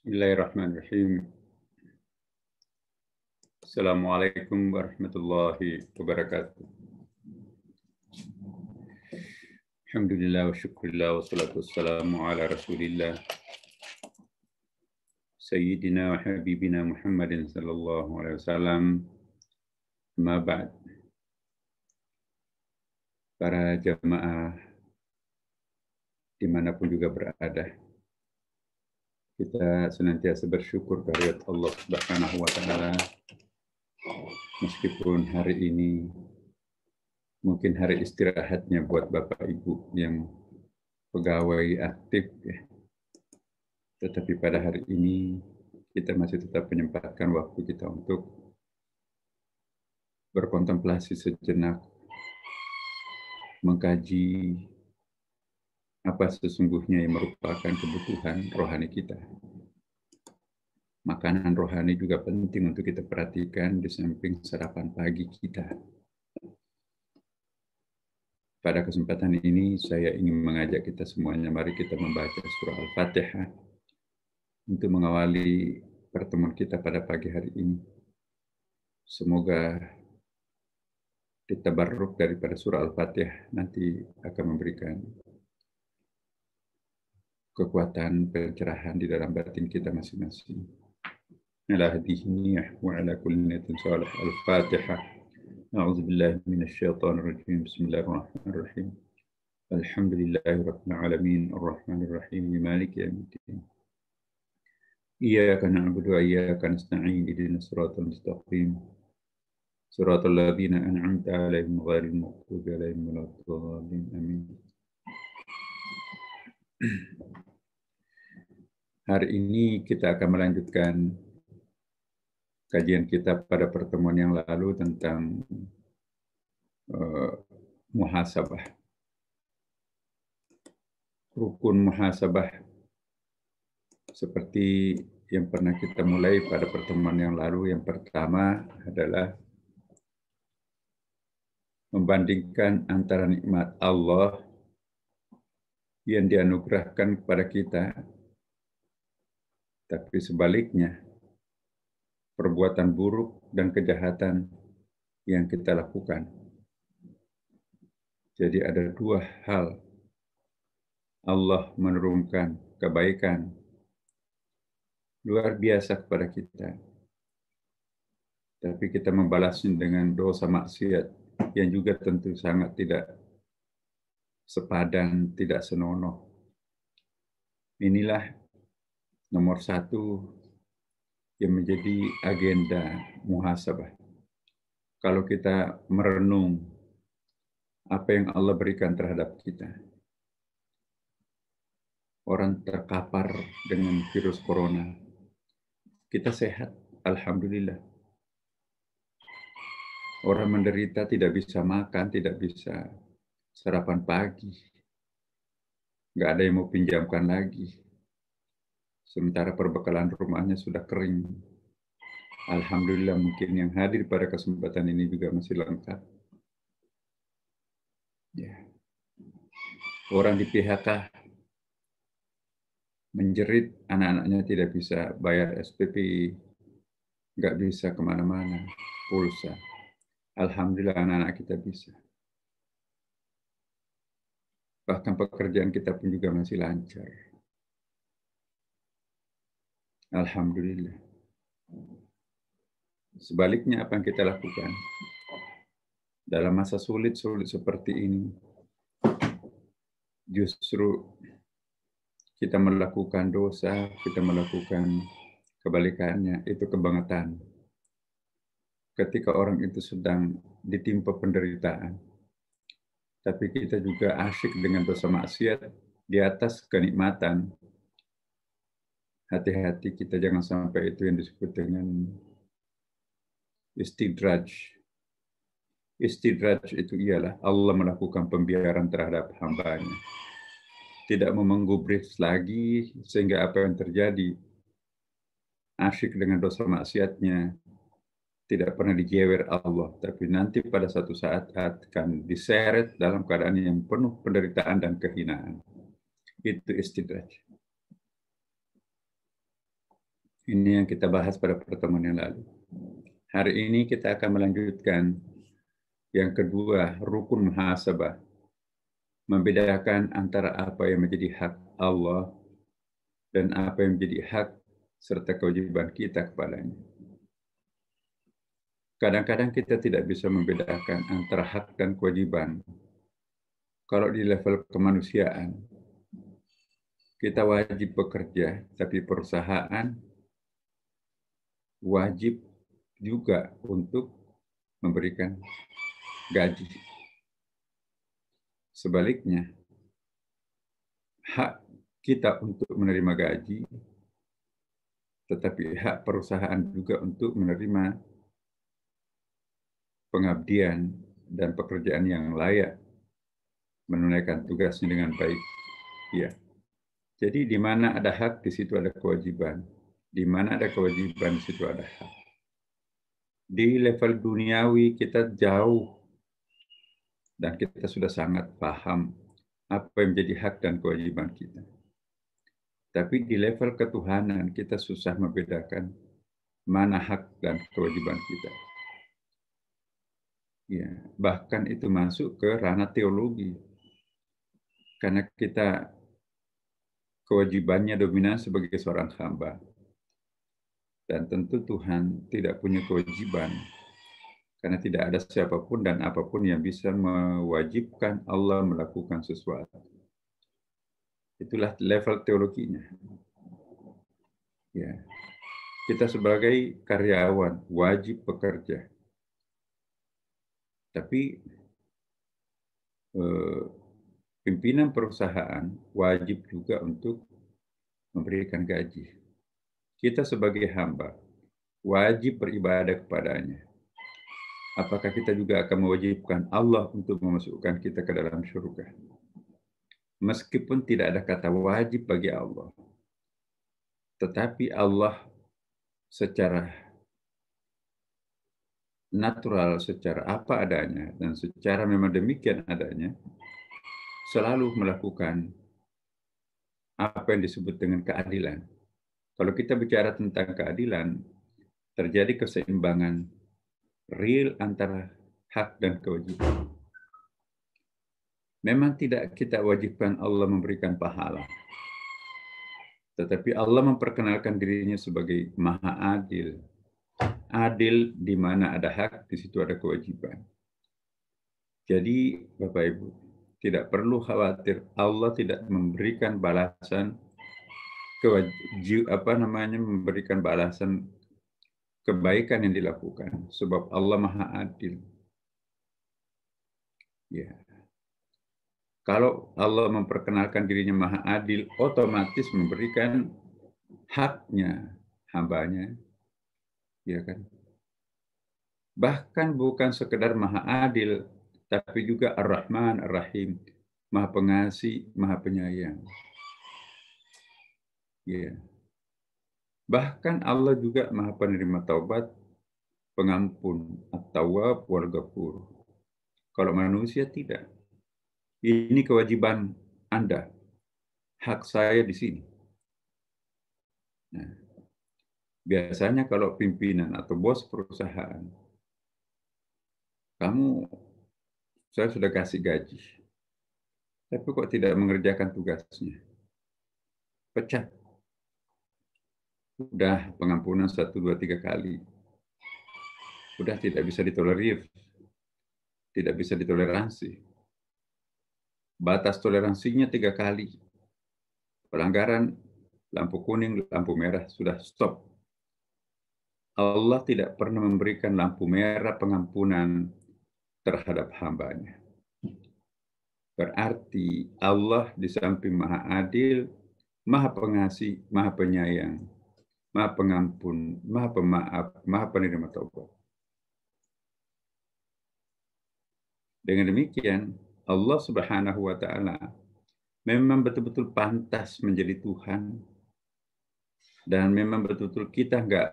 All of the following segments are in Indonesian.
Bismillahirrahmanirrahim. Assalamualaikum warahmatullahi wabarakatuh. Alhamdulillah wa syukurillah wa salatu wassalamu ala rasulillah Sayyidina wa habibina Muhammadin sallallahu alaihi wasallam. Ma ba'd. Para jamaah dimanapun juga berada, kita senantiasa bersyukur kehadirat Allah Subhanahu wa Ta'ala, meskipun hari ini mungkin hari istirahatnya buat Bapak Ibu yang pegawai aktif, ya. Tetapi pada hari ini kita masih tetap menyempatkan waktu kita untuk berkontemplasi sejenak, mengkaji apa sesungguhnya yang merupakan kebutuhan rohani kita. Makanan rohani juga penting untuk kita perhatikan di samping sarapan pagi kita. Pada kesempatan ini saya ingin mengajak kita semuanya, mari kita membaca surah Al-Fatihah untuk mengawali pertemuan kita pada pagi hari ini. Semoga ditabarruk daripada surah Al-Fatihah nanti akan memberikan kekuatan pencerahan di dalam batin kita masing-masing. Ala hadhihi wa ala kulli niyatin salih. Al-Fatihah. A'udzu billahi minasy syaithanir rajim. Bismillahirrahmanirrahim. Alhamdulillahirabbil alamin arrahmanir rahim maliki yaumiddin. Iyyaka na'budu wa iyyaka nasta'in ihdinas siratal mustaqim. Siratal ladzina an'amta 'alaihim ghairil maghdubi 'alaihim waladdallin. Amin. Hari ini kita akan melanjutkan kajian kita pada pertemuan yang lalu tentang muhasabah. Rukun muhasabah seperti yang pernah kita mulai pada pertemuan yang lalu. Yang pertama adalah membandingkan antara nikmat Allah yang dianugerahkan kepada kita, tapi sebaliknya, perbuatan buruk dan kejahatan yang kita lakukan. Jadi ada dua hal. Allah menurunkan kebaikan luar biasa kepada kita, tapi kita membalasnya dengan dosa maksiat yang juga tentu sangat tidak sepadan, tidak senonoh. Inilah nomor satu yang menjadi agenda muhasabah. Kalau kita merenung apa yang Allah berikan terhadap kita. Orang terkapar dengan virus corona, kita sehat, alhamdulillah. Orang menderita tidak bisa makan, tidak bisa sarapan pagi. Nggak ada yang mau pinjamkan lagi. Sementara perbekalan rumahnya sudah kering. Alhamdulillah, mungkin yang hadir pada kesempatan ini juga masih lengkap. Ya. Orang di PHK menjerit, anak-anaknya tidak bisa bayar SPP, nggak bisa kemana-mana, pulsa. Alhamdulillah anak-anak kita bisa. Bahkan pekerjaan kita pun juga masih lancar. Alhamdulillah. Sebaliknya apa yang kita lakukan? Dalam masa sulit-sulit seperti ini, justru kita melakukan dosa, kita melakukan kebalikannya, itu kebangetan. Ketika orang itu sedang ditimpa penderitaan, tapi kita juga asyik dengan dosa maksiat di atas kenikmatan. Hati-hati kita jangan sampai itu yang disebut dengan istidraj. Istidraj itu ialah Allah melakukan pembiaran terhadap hambanya. Tidak mau menggubris lagi sehingga apa yang terjadi, asyik dengan dosa maksiatnya, tidak pernah dijewer Allah, tapi nanti pada satu saat akan diseret dalam keadaan yang penuh penderitaan dan kehinaan. Itu istidraj. Ini yang kita bahas pada pertemuan yang lalu. Hari ini kita akan melanjutkan yang kedua, rukun muhasabah. Membedakan antara apa yang menjadi hak Allah dan apa yang menjadi hak serta kewajiban kita kepadanya. Kadang-kadang kita tidak bisa membedakan antara hak dan kewajiban. Kalau di level kemanusiaan, kita wajib bekerja, tapi perusahaan wajib juga untuk memberikan gaji. Sebaliknya, hak kita untuk menerima gaji, tetapi hak perusahaan juga untuk menerima pengabdian dan pekerjaan yang layak, menunaikan tugasnya dengan baik. Ya. Jadi di mana ada hak, di situ ada kewajiban. Di mana ada kewajiban, di situ ada hak. Di level duniawi kita jauh dan kita sudah sangat paham apa yang menjadi hak dan kewajiban kita. Tapi di level ketuhanan kita susah membedakan mana hak dan kewajiban kita. Ya, bahkan itu masuk ke ranah teologi. Karena kita kewajibannya dominan sebagai seorang hamba. Dan tentu Tuhan tidak punya kewajiban. Karena tidak ada siapapun dan apapun yang bisa mewajibkan Allah melakukan sesuatu. Itulah level teologinya. Ya. Kita sebagai karyawan wajib bekerja. Tapi pimpinan perusahaan wajib juga untuk memberikan gaji. Kita sebagai hamba wajib beribadah kepadanya. Apakah kita juga akan mewajibkan Allah untuk memasukkan kita ke dalam surga? Meskipun tidak ada kata wajib bagi Allah, tetapi Allah secara natural, secara apa adanya, dan secara memang demikian adanya, selalu melakukan apa yang disebut dengan keadilan. Kalau kita bicara tentang keadilan, terjadi keseimbangan real antara hak dan kewajiban. Memang tidak kita wajibkan Allah memberikan pahala, tetapi Allah memperkenalkan dirinya sebagai Maha Adil. Adil di mana ada hak, di situ ada kewajiban. Jadi Bapak Ibu, tidak perlu khawatir Allah tidak memberikan balasan memberikan balasan kebaikan yang dilakukan, sebab Allah Maha Adil. Ya. Kalau Allah memperkenalkan dirinya Maha Adil, otomatis memberikan haknya hambanya, ya kan? Bahkan bukan sekedar Maha Adil, tapi juga Ar-Rahman, Ar-Rahim, Maha Pengasih, Maha Penyayang. Ya. Bahkan Allah juga Maha Penerima Taubat, Pengampun, At-Tawwab, Wal-Ghafur. Kalau manusia tidak. Ini kewajiban Anda. Hak saya di sini. Nah, biasanya kalau pimpinan atau bos perusahaan, saya sudah kasih gaji, tapi kok tidak mengerjakan tugasnya. Pecat. Udah pengampunan 1, 2, 3 kali. Udah tidak bisa ditolerir. Tidak bisa ditoleransi. Batas toleransinya 3 kali. Pelanggaran, lampu kuning, lampu merah, sudah stop. Allah tidak pernah memberikan lampu merah pengampunan terhadap hambanya. Berarti Allah di samping Maha Adil, Maha Pengasih, Maha Penyayang, Maha Pengampun, Maha Pemaaf, Maha Penerima Taubat. Dengan demikian, Allah Subhanahu wa Ta'ala memang betul-betul pantas menjadi Tuhan, dan memang betul-betul kita nggak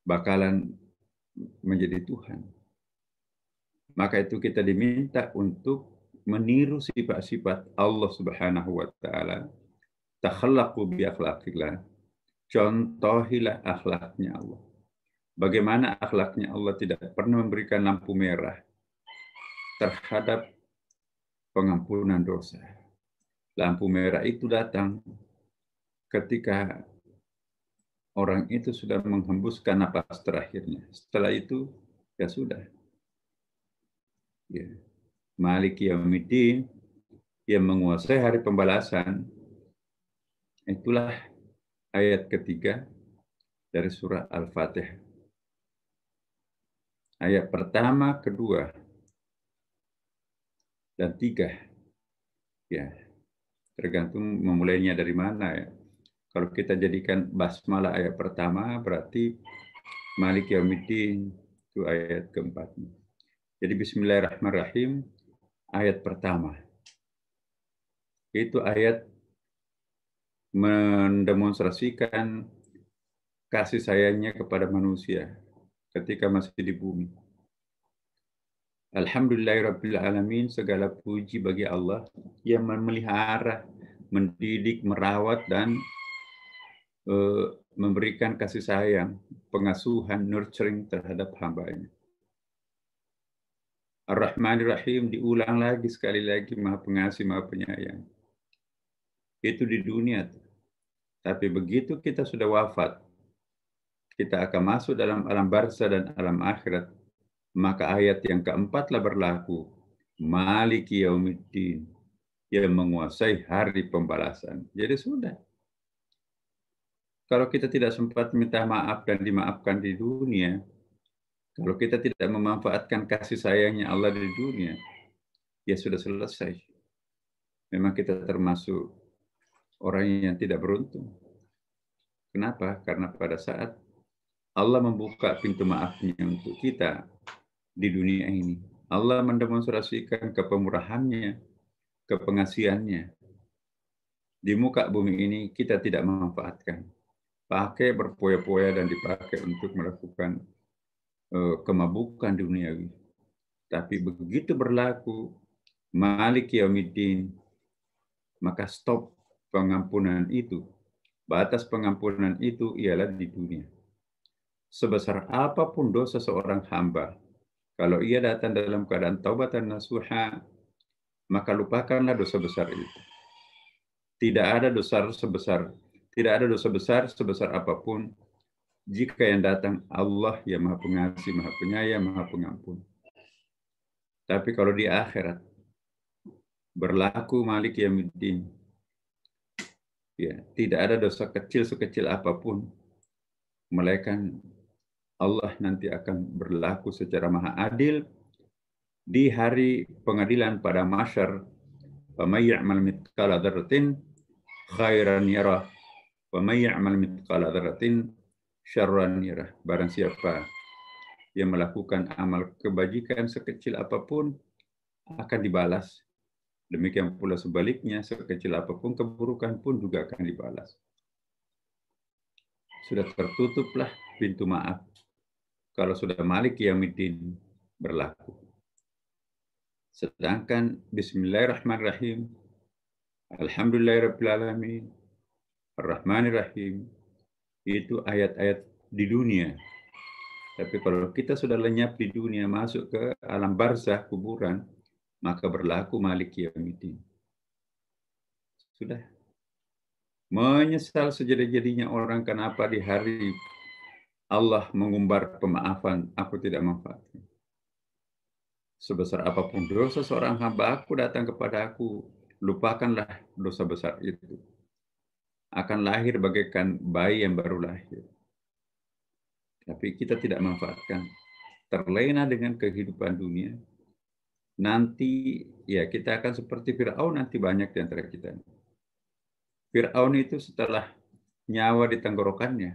bakalan menjadi Tuhan. Maka itu kita diminta untuk meniru sifat-sifat Allah Subhanahu wa Ta'ala, takhallaqu bi akhlaqillah, Contohilah akhlaknya Allah. Bagaimana akhlaknya Allah tidak pernah memberikan lampu merah terhadap pengampunan dosa. Lampu merah itu datang ketika orang itu sudah menghembuskan napas terakhirnya. Setelah itu, ya sudah. Ya. Malik Yaumiddin, yang menguasai hari pembalasan, itulah ayat ketiga dari surah Al-Fatihah. Ayat pertama, kedua, dan tiga. Ya, tergantung memulainya dari mana ya. Kalau kita jadikan basmalah ayat pertama, berarti Malik Yaumiddin itu ayat keempat. Jadi Bismillahirrahmanirrahim, ayat pertama. Itu ayat mendemonstrasikan kasih sayangnya kepada manusia ketika masih di bumi. Alhamdulillahirrabbilalamin, segala puji bagi Allah yang memelihara, mendidik, merawat, dan memberikan kasih sayang, pengasuhan, nurturing terhadap hambanya. Ar-Rahmanir-Rahim, diulang lagi sekali lagi, Maha Pengasih, Maha Penyayang. Itu di dunia. Tapi begitu kita sudah wafat, kita akan masuk dalam alam barzah dan alam akhirat, maka ayat yang keempatlah berlaku. Maliki Yaumiddin, yang menguasai hari pembalasan. Jadi sudah. Kalau kita tidak sempat minta maaf dan dimaafkan di dunia, kalau kita tidak memanfaatkan kasih sayangnya Allah di dunia, ya sudah selesai. Memang kita termasuk orang yang tidak beruntung. Kenapa? Karena pada saat Allah membuka pintu maafnya untuk kita di dunia ini, Allah mendemonstrasikan kepemurahannya, kepengasihannya. Di muka bumi ini kita tidak memanfaatkan. Pakai berpoya-poya dan dipakai untuk melakukan kemabukan duniawi. Tapi begitu berlaku Malik Yaumiddin, maka stop pengampunan itu. Batas pengampunan itu ialah di dunia. Sebesar apapun dosa seorang hamba, kalau ia datang dalam keadaan taubatan nasuha, maka lupakanlah dosa besar itu. Tidak ada dosa besar sebesar apapun jika yang datang Allah yang Maha Pengasih, Maha Penyayang, Maha Pengampun. Tapi kalau di akhirat berlaku Malik Yaumiddin, ya, tidak ada dosa kecil sekecil apapun, melainkan Allah nanti akan berlaku secara maha adil di hari pengadilan pada mahsyar. Faman ya'mal mithqala dzarratin khairan yarah wa may ya'mal mithqala dzarratin syarran yarah. Barang siapa yang melakukan amal kebajikan sekecil apapun akan dibalas. Demikian pula sebaliknya, sekecil apapun keburukan pun juga akan dibalas. Sudah tertutuplah pintu maaf kalau sudah Malik Yaumiddin berlaku. Sedangkan Bismillahirrahmanirrahim, Alhamdulillahirrabbilalamin, Ar-Rahmanirrahim, itu ayat-ayat di dunia. Tapi kalau kita sudah lenyap di dunia, masuk ke alam barzah, kuburan, maka berlaku Malik Yaumiddin. Sudah. Menyesal sejadi-jadinya orang kenapa di hari Allah mengumbar pemaafan, aku tidak manfaatkan. Sebesar apapun dosa seorang hamba aku datang kepada aku, lupakanlah dosa besar itu. Akan lahir bagaikan bayi yang baru lahir. Tapi kita tidak manfaatkan. Terlena dengan kehidupan dunia. Nanti ya kita akan seperti Fir'aun nanti banyak di antara kita. Fir'aun itu setelah nyawa di tenggorokannya,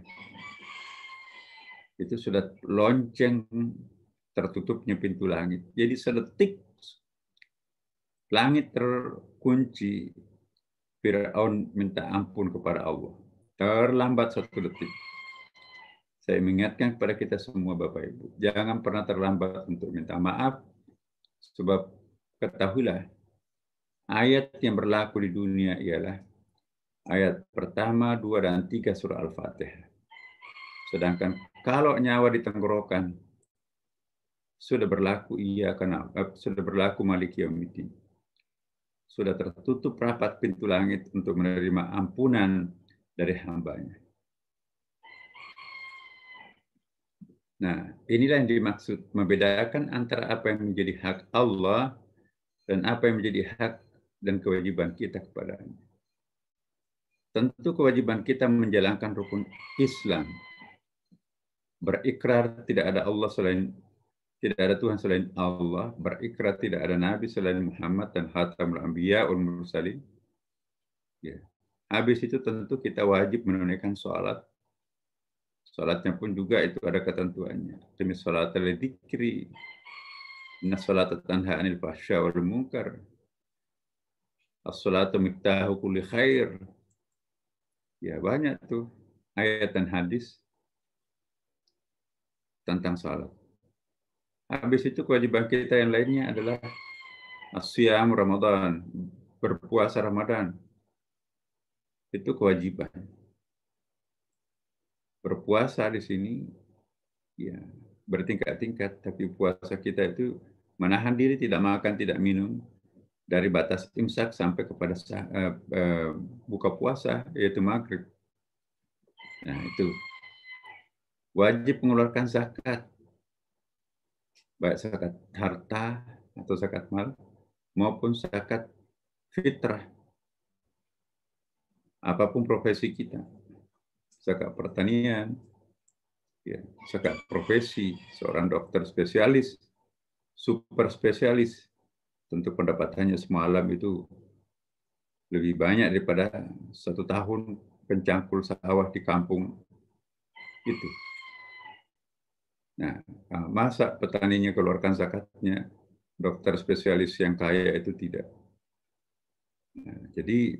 itu sudah lonceng tertutupnya pintu langit. Jadi sedetik langit terkunci, Fir'aun minta ampun kepada Allah. Terlambat satu detik. Saya mengingatkan kepada kita semua Bapak Ibu, jangan pernah terlambat untuk minta maaf, sebab ketahuilah, ayat yang berlaku di dunia ialah ayat pertama, 2, dan 3 surah Al-Fatihah. Sedangkan kalau nyawa di tenggorokan sudah berlaku sudah berlaku Malik Yaumiddin. Sudah tertutup rapat pintu langit untuk menerima ampunan dari hambanya. Nah, inilah yang dimaksud membedakan antara apa yang menjadi hak Allah dan apa yang menjadi hak dan kewajiban kita kepadanya. Tentu kewajiban kita menjalankan rukun Islam, berikrar tidak ada Tuhan selain Allah, berikrar tidak ada Nabi selain Muhammad dan Khatamul Anbiya wal Mursalin. Ya. Habis itu tentu kita wajib menunaikan sholat. Sholatnya pun juga itu ada ketentuannya. Demi sholat al-dzikri, inna sholata tanha 'anil fahsya wal munkar. As-sholatu miftahu kulli khair. Ya banyak tuh ayat dan hadis tentang sholat. Habis itu kewajiban kita yang lainnya adalah asyam Ramadan, berpuasa Ramadan. Itu kewajiban. Berpuasa di sini ya bertingkat-tingkat, tapi puasa kita itu menahan diri tidak makan, tidak minum dari batas imsak sampai kepada buka puasa, yaitu maghrib. Nah, itu wajib mengeluarkan zakat, baik zakat harta atau zakat mal maupun zakat fitrah, apapun profesi kita, zakat pertanian, ya, zakat profesi, seorang dokter spesialis, super spesialis, tentu pendapatannya semalam itu lebih banyak daripada 1 tahun pencangkul sawah di kampung itu. Nah, masa petaninya keluarkan zakatnya, dokter spesialis yang kaya itu tidak. Nah, jadi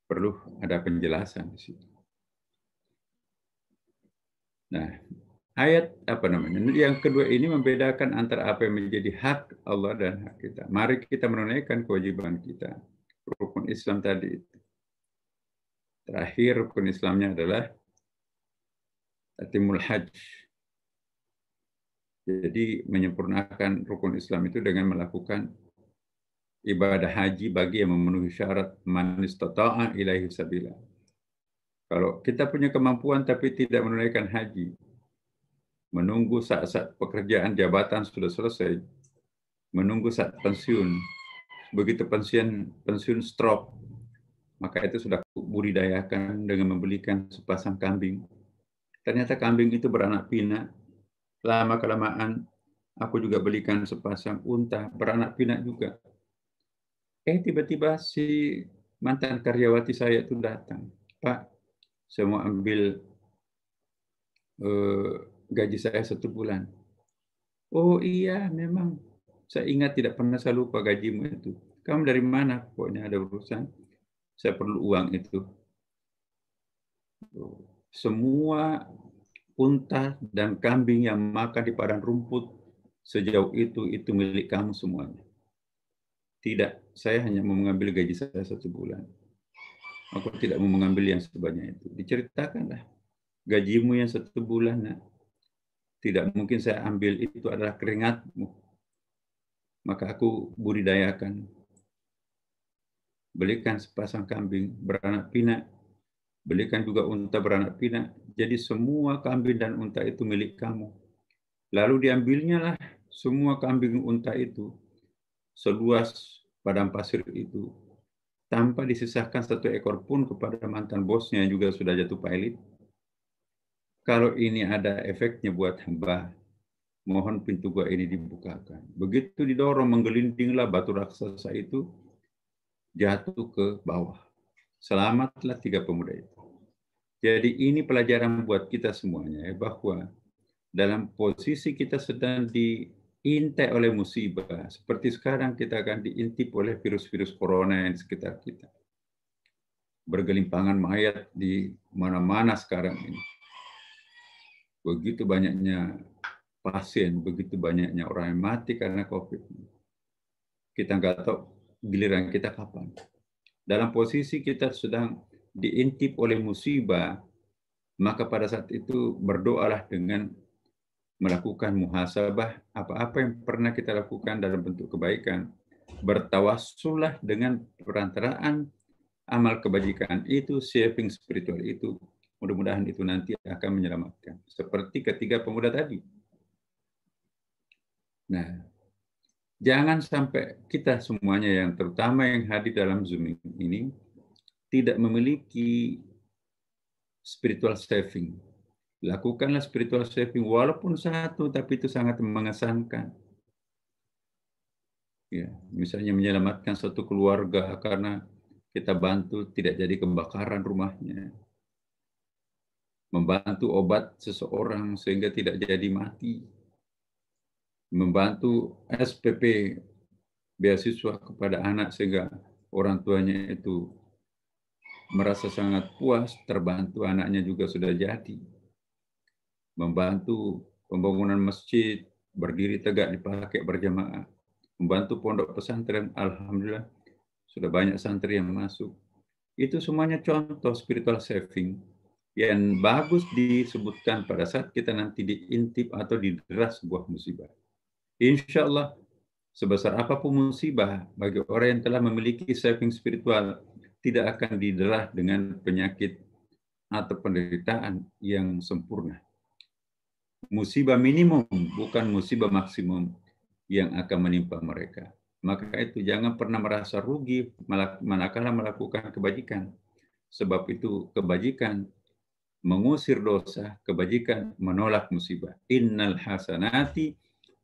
perlu ada penjelasan di situ. Nah, ayat yang kedua ini membedakan antara apa yang menjadi hak Allah dan hak kita. Mari kita menunaikan kewajiban kita. Rukun Islam tadi. Terakhir rukun Islamnya adalah tatimul hajj. Jadi menyempurnakan rukun Islam itu dengan melakukan ibadah haji bagi yang memenuhi syarat man istata'a ilaihi sabila. Kalau kita punya kemampuan tapi tidak menunaikan haji, menunggu saat pekerjaan jabatan sudah selesai, menunggu saat pensiun, begitu pensiun stroke, maka itu sudah budidayakan dengan membelikan sepasang kambing. Ternyata kambing itu beranak pinak. Lama-kelamaan aku juga belikan sepasang unta, beranak pinak juga. Tiba-tiba si mantan karyawati saya itu datang. Pak, saya mau ambil gaji saya 1 bulan. Oh iya, memang. Saya ingat tidak pernah saya lupa gajimu itu. Kamu dari mana? Pokoknya ada urusan. Saya perlu uang itu. Semua unta dan kambing yang makan di padang rumput sejauh itu milik kamu semuanya. Tidak, saya hanya mau mengambil gaji saya 1 bulan. Aku tidak mau mengambil yang sebanyak itu. Diceritakanlah, gajimu yang 1 bulan, nah. Tidak mungkin saya ambil, itu adalah keringatmu. Maka aku budidayakan. Belikan sepasang kambing beranak pinak. Belikan juga unta beranak pinak. Jadi semua kambing dan unta itu milik kamu. Lalu diambilnya lah semua kambing unta itu seluas padang pasir itu, tanpa disisahkan 1 ekor pun kepada mantan bosnya yang juga sudah jatuh pailit. Kalau ini ada efeknya buat hamba, mohon pintu gua ini dibukakan. Begitu didorong, menggelindinglah batu raksasa itu, jatuh ke bawah. Selamatlah 3 pemuda itu. Jadi ini pelajaran buat kita semuanya, bahwa dalam posisi kita sedang diintai oleh musibah, seperti sekarang kita akan diintip oleh virus-virus corona yang di sekitar kita. Bergelimpangan mayat di mana-mana sekarang ini. Begitu banyaknya pasien, begitu banyaknya orang yang mati karena COVID. Kita nggak tahu giliran kita kapan. Dalam posisi kita sedang diintip oleh musibah, maka pada saat itu berdoalah dengan melakukan muhasabah apa-apa yang pernah kita lakukan dalam bentuk kebaikan. Bertawassullah dengan perantaraan amal kebajikan itu, saving spiritual itu. Mudah-mudahan itu nanti akan menyelamatkan. Seperti ketiga pemuda tadi. Nah, jangan sampai kita semuanya yang terutama yang hadir dalam Zoom ini tidak memiliki spiritual saving. Lakukanlah spiritual saving walaupun satu, tapi itu sangat mengesankan. Ya, misalnya menyelamatkan satu keluarga karena kita bantu tidak jadi kebakaran rumahnya. Membantu obat seseorang sehingga tidak jadi mati. Membantu SPP beasiswa kepada anak sehingga orang tuanya itu merasa sangat puas, terbantu anaknya juga sudah jadi. Membantu pembangunan masjid, berdiri tegak dipakai berjamaah. Membantu pondok pesantren, alhamdulillah sudah banyak santri yang masuk. Itu semuanya contoh spiritual saving yang bagus disebutkan pada saat kita nanti diintip atau didera sebuah musibah. Insya Allah, sebesar apapun musibah, bagi orang yang telah memiliki saving spiritual, tidak akan didera dengan penyakit atau penderitaan yang sempurna. Musibah minimum, bukan musibah maksimum yang akan menimpa mereka. Maka itu jangan pernah merasa rugi manakala melakukan kebajikan. Sebab itu kebajikan mengusir dosa, kebajikan menolak musibah. Innal hasanati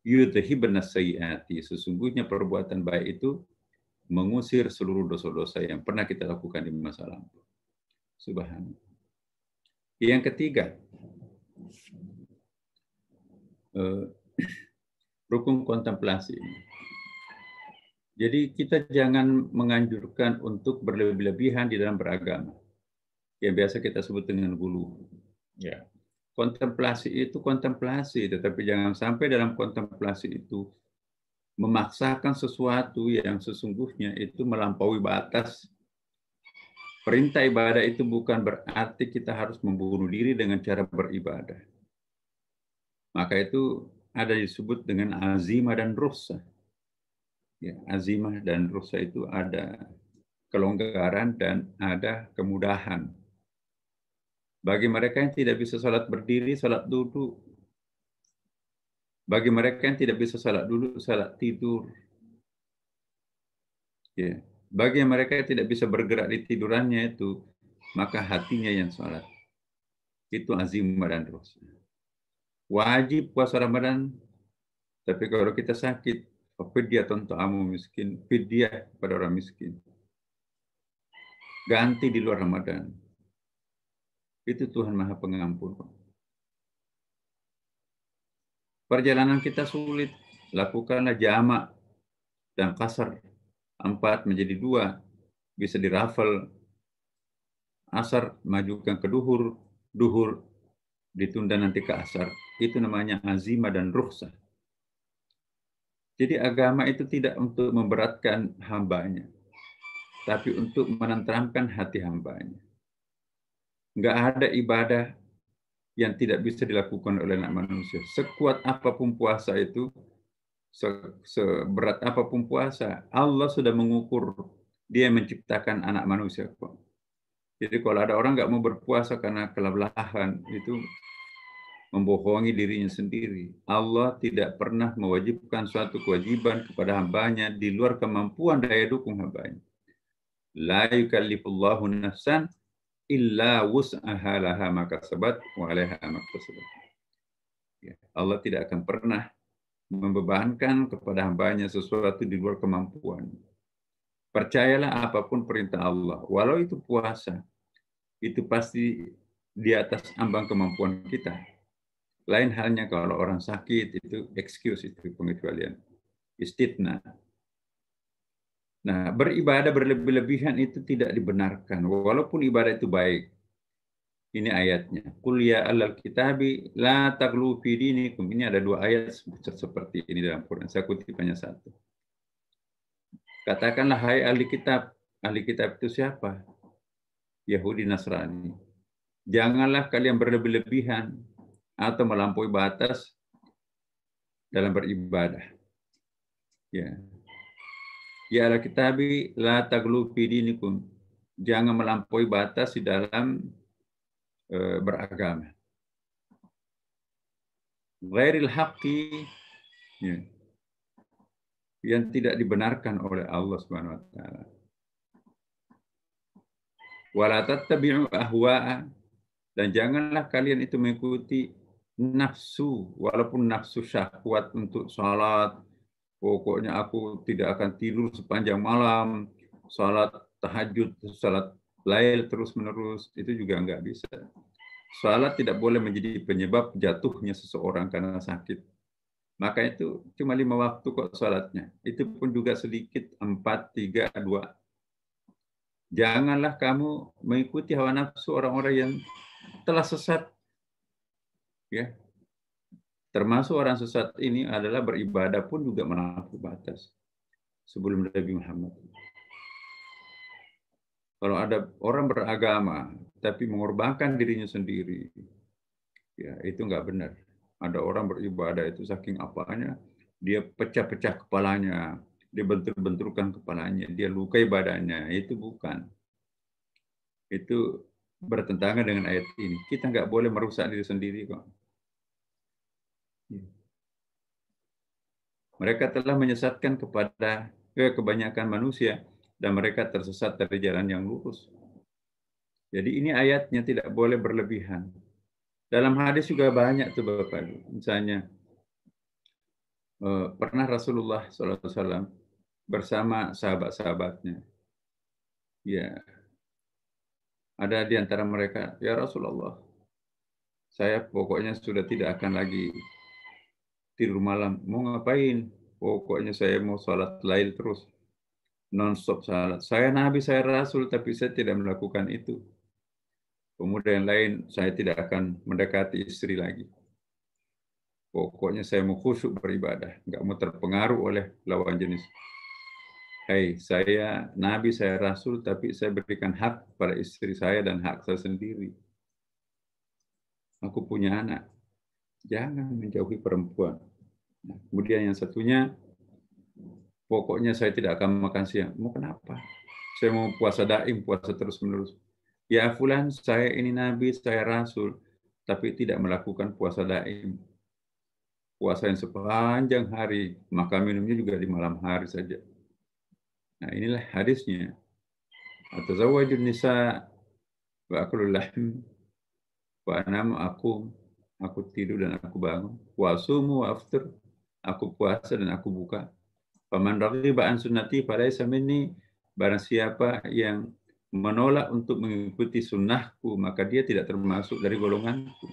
yudhibna sayyiati. Sesungguhnya perbuatan baik itu mengusir seluruh dosa-dosa yang pernah kita lakukan di masa lampau. Subhanallah. Yang ketiga, rukun kontemplasi. Jadi kita jangan menganjurkan untuk berlebih-lebihan di dalam beragama. Yang biasa kita sebut dengan gulu. Ya. Kontemplasi itu kontemplasi, tetapi jangan sampai dalam kontemplasi itu memaksakan sesuatu yang sesungguhnya itu melampaui batas. Perintah ibadah itu bukan berarti kita harus membunuh diri dengan cara beribadah. Maka itu ada disebut dengan azimah dan rukhsah. Ya, azimah dan rukhsah itu ada kelonggaran dan ada kemudahan. Bagi mereka yang tidak bisa salat berdiri, salat duduk. Bagi mereka yang tidak bisa salat duduk, salat tidur. Ya. Bagi mereka yang tidak bisa bergerak di tidurannya itu, maka hatinya yang salat. Itu azimah dan rukhsah. Wajib puasa Ramadan, tapi kalau kita sakit, fidyah untuk amu miskin, fidyah pada orang miskin. Ganti di luar Ramadan. Itu Tuhan Maha Pengampun. Perjalanan kita sulit, lakukanlah jamak dan kasar. 4 menjadi 2, bisa dirafel. Asar majukan ke duhur, duhur ditunda nanti ke asar. Itu namanya azimah dan rukhsah. Jadi agama itu tidak untuk memberatkan hambanya, tapi untuk menenteramkan hati hambanya. Enggak ada ibadah yang tidak bisa dilakukan oleh anak manusia. Sekuat apapun puasa itu, seberat apapun puasa, Allah sudah mengukur, dia menciptakan anak manusia. Jadi kalau ada orang nggak mau berpuasa karena kelelahan, itu membohongi dirinya sendiri. Allah tidak pernah mewajibkan suatu kewajiban kepada hambanya di luar kemampuan daya dukung hambanya. La yukallifullahu nafsan illa wus'aha laha ma kasabat wa 'alaiha ma kasabat. Allah tidak akan pernah membebankan kepada hambanya sesuatu di luar kemampuan. Percayalah apapun perintah Allah, walau itu puasa, itu pasti di atas ambang kemampuan kita. Lain halnya kalau orang sakit, itu excuse, itu pengecualian. Istitna. Nah, beribadah berlebih-lebihan itu tidak dibenarkan, walaupun ibadah itu baik. Ini ayatnya. Qul ya ahlal kitabi la taghlu fi dinikum. Ini ada 2 ayat seperti ini dalam Quran. Saya kutip hanya 1. Katakanlah hai ahli kitab, ahli kitab itu siapa? Yahudi, Nasrani. Janganlah kalian berlebih-lebihan atau melampaui batas dalam beribadah. Ya. Ya ala kitabi la taglu fi dinikum. Jangan melampaui batas di dalam beragama. Ghairil haqqi, ya, yang tidak dibenarkan oleh Allah Subhanahu wa taala. Wala tattabi'u ahwa'a, dan janganlah kalian itu mengikuti nafsu, walaupun nafsu syahwat untuk salat. Pokoknya aku tidak akan tidur sepanjang malam, salat tahajud, salat lail terus-menerus, itu juga enggak bisa. Salat tidak boleh menjadi penyebab jatuhnya seseorang karena sakit. Maka itu cuma 5 waktu kok salatnya. Itu pun juga sedikit, 4, 3, 2. Janganlah kamu mengikuti hawa nafsu orang-orang yang telah sesat. Ya. Termasuk orang sesat ini adalah beribadah pun juga melampaui batas sebelum Nabi Muhammad. Kalau ada orang beragama tapi mengorbankan dirinya sendiri, ya itu nggak benar. Ada orang beribadah itu saking apanya, dia pecah-pecah kepalanya, dia bentur-benturkan kepalanya, dia lukai badannya, itu bukan. Itu bertentangan dengan ayat ini. Kita nggak boleh merusak diri sendiri kok. Mereka telah menyesatkan kepada kebanyakan manusia dan mereka tersesat dari jalan yang lurus. Jadi ini ayatnya tidak boleh berlebihan. Dalam hadis juga banyak tuh Bapak. Misalnya pernah Rasulullah SAW bersama sahabat-sahabatnya. Ya, ada di antara mereka, ya Rasulullah, saya pokoknya sudah tidak akan lagi tidur malam. Mau ngapain? Pokoknya saya mau sholat lail terus. Non-stop salat. Saya Nabi, saya Rasul, tapi saya tidak melakukan itu. Kemudian yang lain, saya tidak akan mendekati istri lagi. Pokoknya saya mau khusyuk beribadah, nggak mau terpengaruh oleh lawan jenis. Hei, saya Nabi, saya Rasul, tapi saya berikan hak pada istri saya dan hak saya sendiri. Aku punya anak. Jangan menjauhi perempuan. Nah, kemudian yang satunya, pokoknya saya tidak akan makan siang. Mau kenapa? Saya mau puasa daim, puasa terus-menerus. Ya fulan, saya ini Nabi, saya Rasul, tapi tidak melakukan puasa daim. Puasa yang sepanjang hari, maka minumnya juga di malam hari saja. Nah inilah hadisnya. Atazawwajun nisa wa akulul lahm wa anam, aku tidur dan aku bangun. Wa asumu wa aftir, aku puasa dan aku buka. Faman raghiba an sunnati falaysa minni, barang siapa yang menolak untuk mengikuti sunnahku, maka dia tidak termasuk dari golonganku.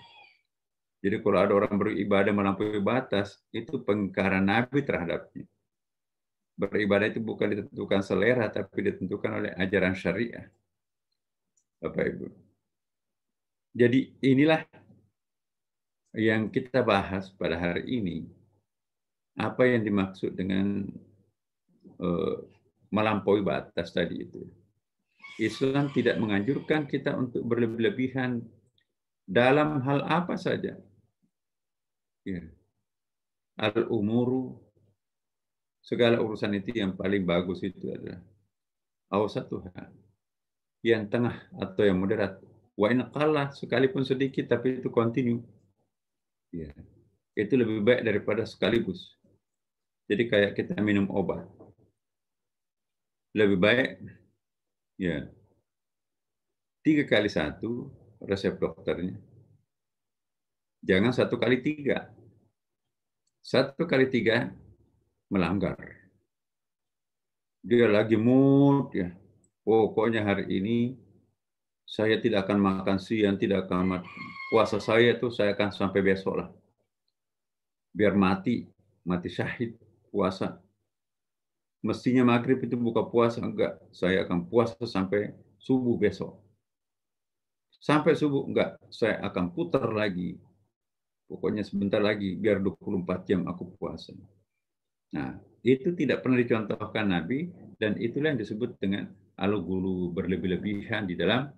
Jadi kalau ada orang beribadah melampaui batas, itu pengingkaran Nabi terhadapnya. Beribadah itu bukan ditentukan selera, tapi ditentukan oleh ajaran syariah. Bapak Ibu. Jadi inilah yang kita bahas pada hari ini. Apa yang dimaksud dengan melampaui batas tadi itu. Islam tidak menganjurkan kita untuk berlebih-lebihan dalam hal apa saja. Ya. Al-umuru, segala urusan itu yang paling bagus itu adalah awsatuha, yang tengah atau yang moderat. Wa in qalla, sekalipun sedikit tapi itu continue. Ya. Itu lebih baik daripada sekaligus. Jadi kayak kita minum obat. Lebih baik ya 3x1 resep dokternya. Jangan 1x3. 1x3 melanggar. Dia lagi mood ya. Pokoknya hari ini saya tidak akan makan siang, tidak akan puasa saya tuh saya akan sampai besok lah. Biar mati syahid puasa. Mestinya maghrib itu buka puasa, enggak. Saya akan puasa sampai subuh besok. Sampai subuh enggak, saya akan putar lagi. Pokoknya sebentar lagi biar 24 jam aku puasa. Nah, itu tidak pernah dicontohkan Nabi dan itulah yang disebut dengan gulu berlebih-lebihan di dalam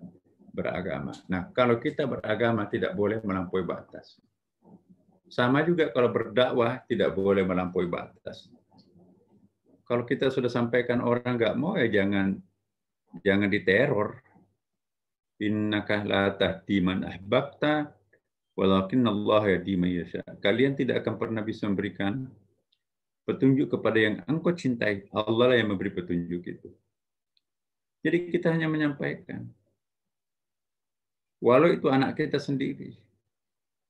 beragama. Nah, kalau kita beragama tidak boleh melampaui batas. Sama juga kalau berdakwah tidak boleh melampaui batas. Kalau kita sudah sampaikan orang nggak mau ya jangan diteror. Innaka la tahdi man ahbabta walakinnallaha yahdi man yasha. Kalian tidak akan pernah bisa memberikan petunjuk kepada yang engkau cintai. Allah lah yang memberi petunjuk itu. Jadi kita hanya menyampaikan. Walau itu anak kita sendiri.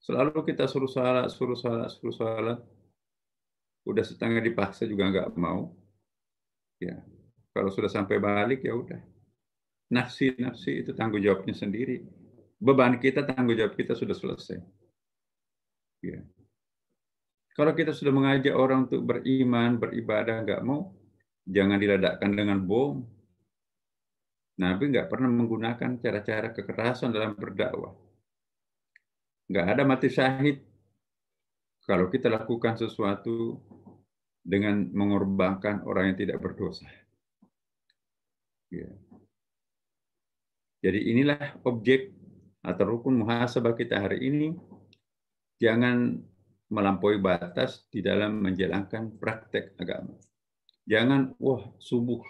Selalu kita suruh salat. Udah setengah dipaksa juga nggak mau. Ya, kalau sudah sampai balik ya udah. Nafsi itu tanggung jawabnya sendiri. Beban kita, tanggung jawab kita sudah selesai. Ya. Kalau kita sudah mengajak orang untuk beriman, beribadah, nggak mau, jangan diledakkan dengan bom. Nabi nggak pernah menggunakan cara-cara kekerasan dalam berdakwah. Nggak ada mati syahid. Kalau kita lakukan sesuatu dengan mengorbankan orang yang tidak berdosa. Ya. Jadi inilah objek atau rukun muhasabah kita hari ini. Jangan melampaui batas di dalam menjalankan praktek agama. Jangan, subuh,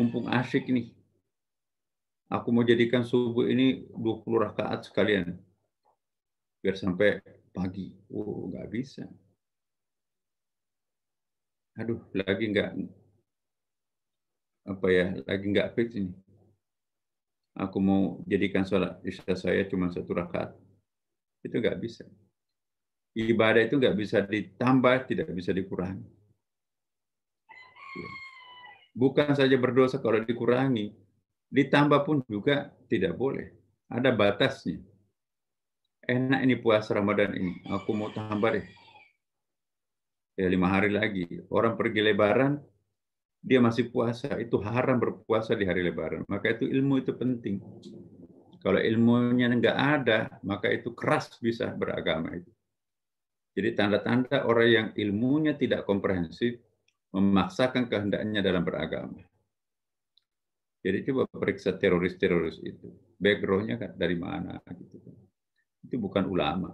mumpung asyik nih. Aku mau jadikan subuh ini 20 rakaat sekalian. Biar sampai pagi. Nggak bisa. Aduh, lagi nggak fix ini. Aku mau jadikan sholat isya saya cuma 1 rakaat. Itu nggak bisa. Ibadah itu nggak bisa ditambah, tidak bisa dikurangi. Bukan saja berdosa kalau dikurangi, ditambah pun juga tidak boleh. Ada batasnya. Enak ini puasa Ramadan ini, aku mau tambah deh. Ya 5 hari lagi. Orang pergi lebaran, dia masih puasa. Itu haram berpuasa di hari lebaran. Maka itu ilmu itu penting. Kalau ilmunya nggak ada, maka itu keras bisa beragama itu. Jadi tanda-tanda orang yang ilmunya tidak komprehensif, memaksakan kehendaknya dalam beragama. Jadi coba periksa teroris-teroris itu. Background-nya kan dari mana? Gitu. Itu bukan ulama.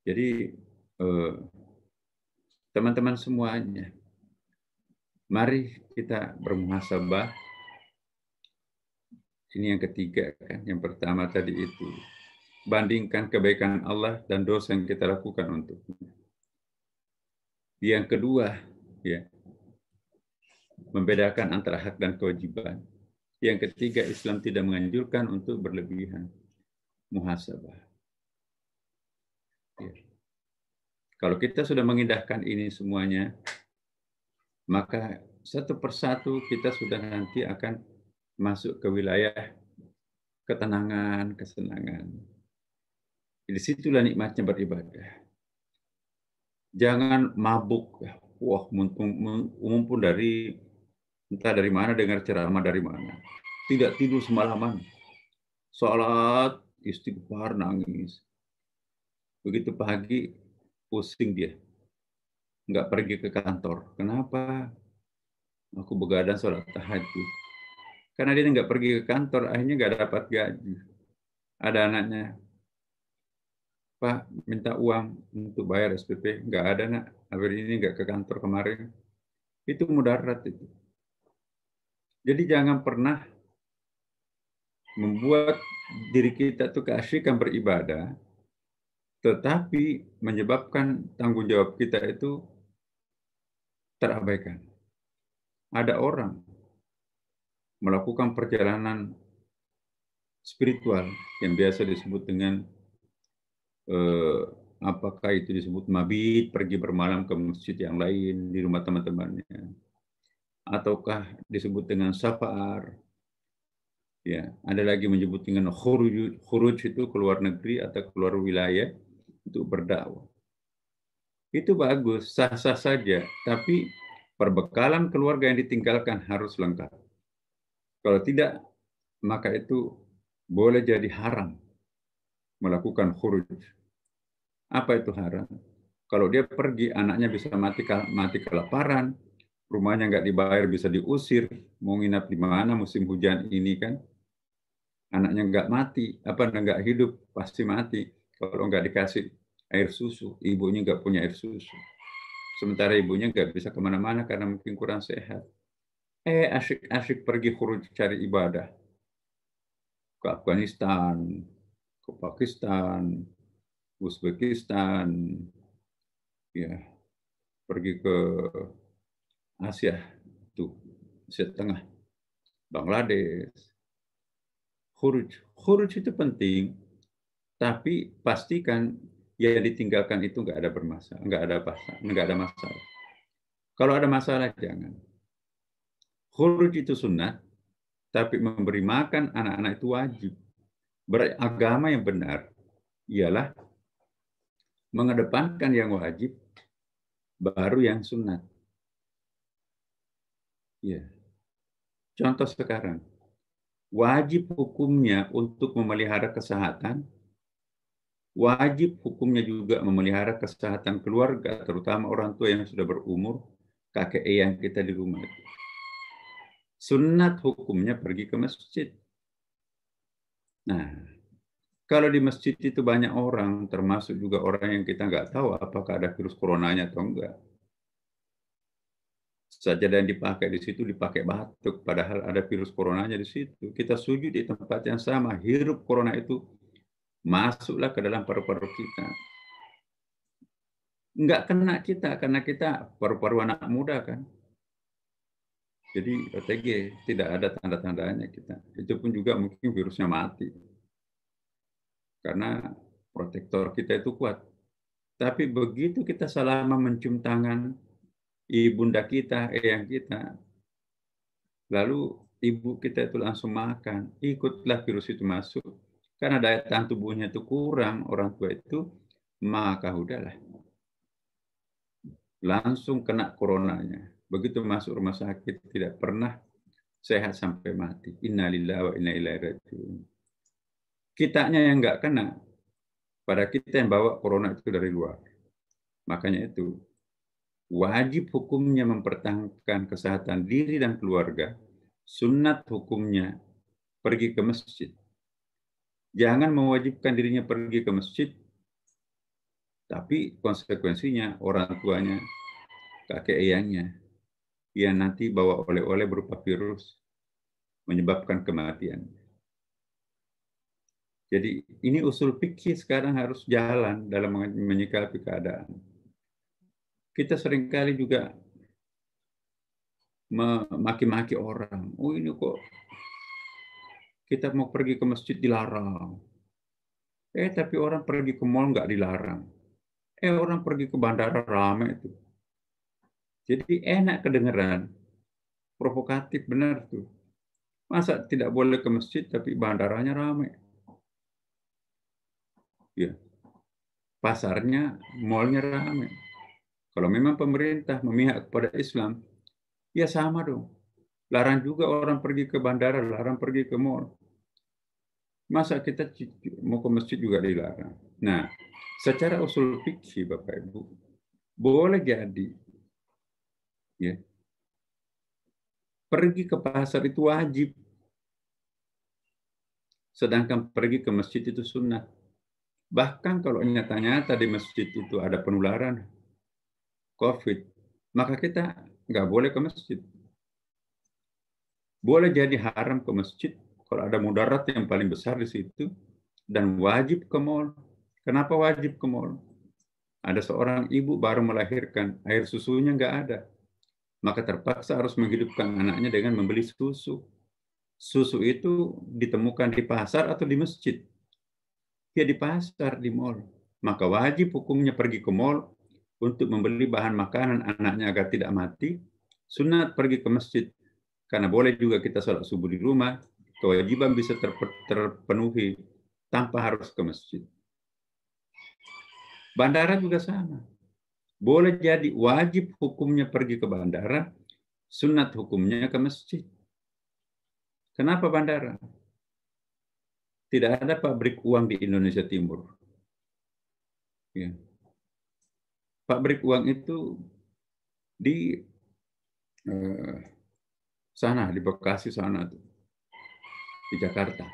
Jadi teman-teman semuanya, mari kita bermuhasabah. Ini yang ketiga kan. Yang pertama tadi itu. Bandingkan kebaikan Allah dan dosa yang kita lakukan untuknya. Yang kedua, ya, membedakan antara hak dan kewajiban. Yang ketiga, Islam tidak menganjurkan untuk berlebihan. Muhasabah. Ya. Kalau kita sudah mengindahkan ini semuanya, maka satu persatu kita sudah nanti akan masuk ke wilayah ketenangan, kesenangan. Di situlah nikmatnya beribadah. Jangan mabuk. Mumpun dari entah dari mana, dengar ceramah dari mana. Tidak tidur semalaman. Sholat, istighfar, nangis. Begitu pagi, pusing dia. Nggak pergi ke kantor. Kenapa? Aku begadang sholat tahajud. Karena dia nggak pergi ke kantor, akhirnya nggak dapat gaji. Ada anaknya, Pak, minta uang untuk bayar SPP. Nggak ada, nak. Hari ini nggak ke kantor kemarin. Itu mudarat itu. Jadi jangan pernah membuat diri kita tuh keasyikan beribadah, tetapi menyebabkan tanggung jawab kita itu terabaikan. Ada orang melakukan perjalanan spiritual yang biasa disebut dengan apakah itu disebut mabit, pergi bermalam ke masjid yang lain di rumah teman-temannya, ataukah disebut dengan safar. Ya, ada lagi menyebut dengan khuruj itu keluar negeri atau keluar wilayah untuk berdakwah. Itu bagus, sah-sah saja, tapi perbekalan keluarga yang ditinggalkan harus lengkap. Kalau tidak, maka itu boleh jadi haram melakukan khuruj. Apa itu haram? Kalau dia pergi, anaknya bisa mati kelaparan, rumahnya nggak dibayar bisa diusir, mau nginap di mana musim hujan ini kan, anaknya nggak mati, nggak hidup, pasti mati kalau nggak dikasih air susu, ibunya nggak punya air susu. Sementara ibunya nggak bisa kemana-mana karena mungkin kurang sehat. Asyik-asyik pergi khuruj cari ibadah. Ke Afghanistan, ke Pakistan, Uzbekistan, ya pergi ke Asia, tuh Asia Tengah, Bangladesh. Khuruj itu penting, tapi pastikan yang ditinggalkan itu nggak ada masalah. Kalau ada masalah jangan. Khuruj itu sunnah, tapi memberi makan anak-anak itu wajib. Beragama yang benar ialah mengedepankan yang wajib, baru yang sunat. Ya. Contoh sekarang, wajib hukumnya untuk memelihara kesehatan, wajib hukumnya juga memelihara kesehatan keluarga, terutama orang tua yang sudah berumur, kakek eyang kita di rumah. Sunat hukumnya pergi ke masjid. Nah, kalau di masjid itu banyak orang, termasuk juga orang yang kita nggak tahu apakah ada virus coronanya atau enggak. Sajadah yang dipakai di situ dipakai batuk, padahal ada virus coronanya di situ. Kita sujud di tempat yang sama, hirup corona itu masuklah ke dalam paru-paru kita. Nggak kena kita, karena kita paru-paru anak muda kan. Jadi OTG, tidak ada tanda-tandanya kita. Itu pun juga mungkin virusnya mati. Karena protektor kita itu kuat. Tapi begitu kita selama mencium tangan ibunda kita, eyang kita, lalu ibu kita itu langsung makan, ikutlah virus itu masuk. Karena daya tahan tubuhnya itu kurang, orang tua itu, maka udahlah. Langsung kena coronanya. Begitu masuk rumah sakit, tidak pernah sehat sampai mati. Innalillahi wa inna ilaihi raji'un. Kitanya yang nggak kena, pada kita yang bawa corona itu dari luar. Makanya itu, wajib hukumnya mempertahankan kesehatan diri dan keluarga, sunat hukumnya pergi ke masjid. Jangan mewajibkan dirinya pergi ke masjid, tapi konsekuensinya orang tuanya, kakek eyangnya, yang nanti bawa oleh-oleh berupa virus, menyebabkan kematian. Jadi ini usul fikih sekarang harus jalan dalam menyikapi keadaan. Kita seringkali juga memaki-maki orang. Oh ini kok kita mau pergi ke masjid dilarang. Tapi orang pergi ke mall nggak dilarang. Orang pergi ke bandara ramai itu. Jadi enak kedengeran. Provokatif benar tuh. Masa tidak boleh ke masjid tapi bandaranya ramai? Ya. Pasarnya, mallnya ramai. Kalau memang pemerintah memihak kepada Islam, ya sama dong. Larang juga orang pergi ke bandara, larang pergi ke mall. Masa kita mau ke masjid juga dilarang? Nah, secara usul fikih Bapak Ibu, boleh jadi ya, pergi ke pasar itu wajib. Sedangkan pergi ke masjid itu sunnah. Bahkan kalau nyata-nyata di masjid itu ada penularan COVID, maka kita nggak boleh ke masjid. Boleh jadi haram ke masjid kalau ada mudarat yang paling besar di situ, dan wajib ke mall. Kenapa wajib ke mall? Ada seorang ibu baru melahirkan, air susunya nggak ada. Maka terpaksa harus menghidupkan anaknya dengan membeli susu. Susu itu ditemukan di pasar atau di masjid? Ya di pasar, di mall. Maka wajib hukumnya pergi ke mall untuk membeli bahan makanan anaknya agar tidak mati. Sunat pergi ke masjid. Karena boleh juga kita sholat subuh di rumah. Kewajiban bisa terpenuhi tanpa harus ke masjid. Bandara juga sama. Boleh jadi wajib hukumnya pergi ke bandara, sunat hukumnya ke masjid. Kenapa bandara? Tidak ada pabrik uang di Indonesia Timur. Ya. Pabrik uang itu di sana di Bekasi sana tuh, di Jakarta.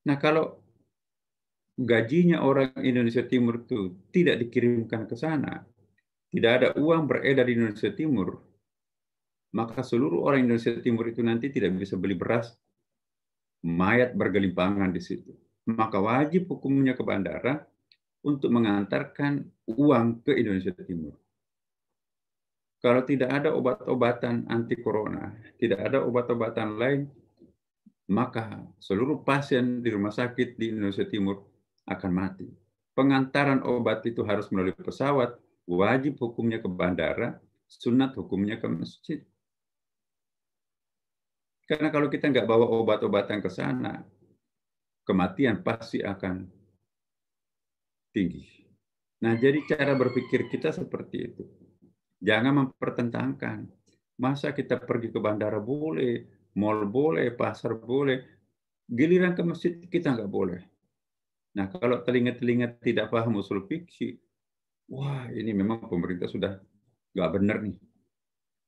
Nah, kalau gajinya orang Indonesia Timur itu tidak dikirimkan ke sana, tidak ada uang beredar di Indonesia Timur, maka seluruh orang Indonesia Timur itu nanti tidak bisa beli beras, mayat bergelimpangan di situ. Maka wajib hukumnya ke bandara untuk mengantarkan uang ke Indonesia Timur. Kalau tidak ada obat-obatan anti corona, tidak ada obat-obatan lain, maka seluruh pasien di rumah sakit di Indonesia Timur akan mati. Pengantaran obat itu harus melalui pesawat, wajib hukumnya ke bandara, sunat hukumnya ke masjid. Karena kalau kita nggak bawa obat-obatan ke sana, kematian pasti akan tinggi. Nah, jadi cara berpikir kita seperti itu. Jangan mempertentangkan. Masa kita pergi ke bandara boleh, mall boleh, pasar boleh, giliran ke masjid kita nggak boleh. Nah, kalau telinga-telinga tidak paham usul fikih, wah ini memang pemerintah sudah nggak benar nih.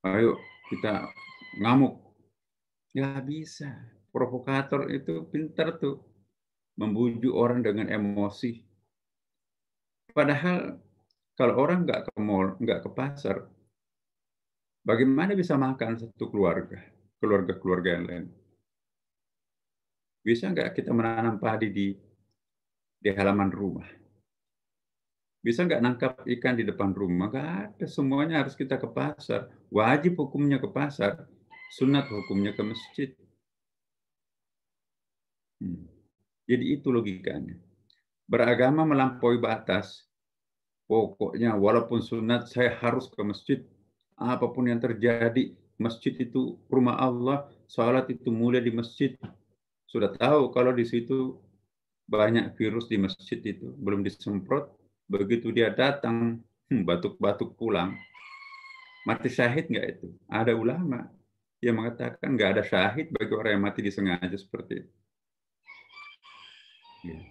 Ayo kita ngamuk. Nggak bisa. Provokator itu pintar tuh membujuk orang dengan emosi. Padahal kalau orang nggak ke mall, nggak ke pasar, bagaimana bisa makan satu keluarga, keluarga-keluarga yang lain? Bisa nggak kita menanam padi di halaman rumah? Bisa nggak nangkap ikan di depan rumah? Nggak ada, semuanya harus kita ke pasar. Wajib hukumnya ke pasar, sunat hukumnya ke masjid. Jadi itu logikanya. Beragama melampaui batas, pokoknya walaupun sunat saya harus ke masjid. Apapun yang terjadi, masjid itu rumah Allah, salat itu mulai di masjid. Sudah tahu kalau di situ banyak virus di masjid itu, belum disemprot, begitu dia datang, batuk-batuk pulang. Mati syahid nggak itu? Ada ulama yang mengatakan nggak ada syahid bagi orang yang mati disengaja seperti itu. Ya.